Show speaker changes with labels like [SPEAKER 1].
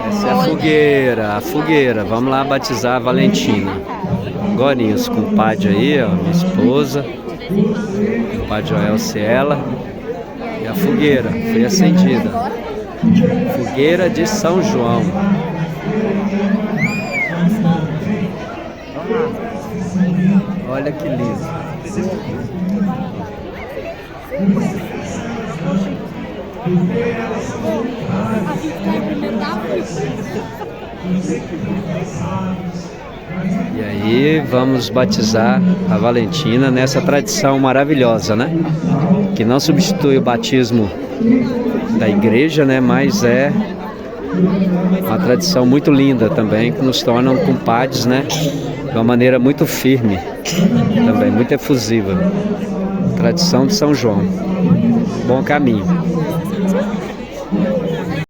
[SPEAKER 1] Essa é a fogueira. Vamos lá batizar a Valentina. Agorinhos com o padre aí, ó, minha esposa. O padre Joel Ciela. E a fogueira foi acendida. Fogueira de São João. Olha que lindo. E aí vamos batizar a Valentina nessa tradição maravilhosa, né? Que não substitui o batismo da igreja, né? Mas é uma tradição muito linda também, que nos torna compadres, né? De uma maneira muito firme, também muito efusiva. Tradição de São João. Bom caminho.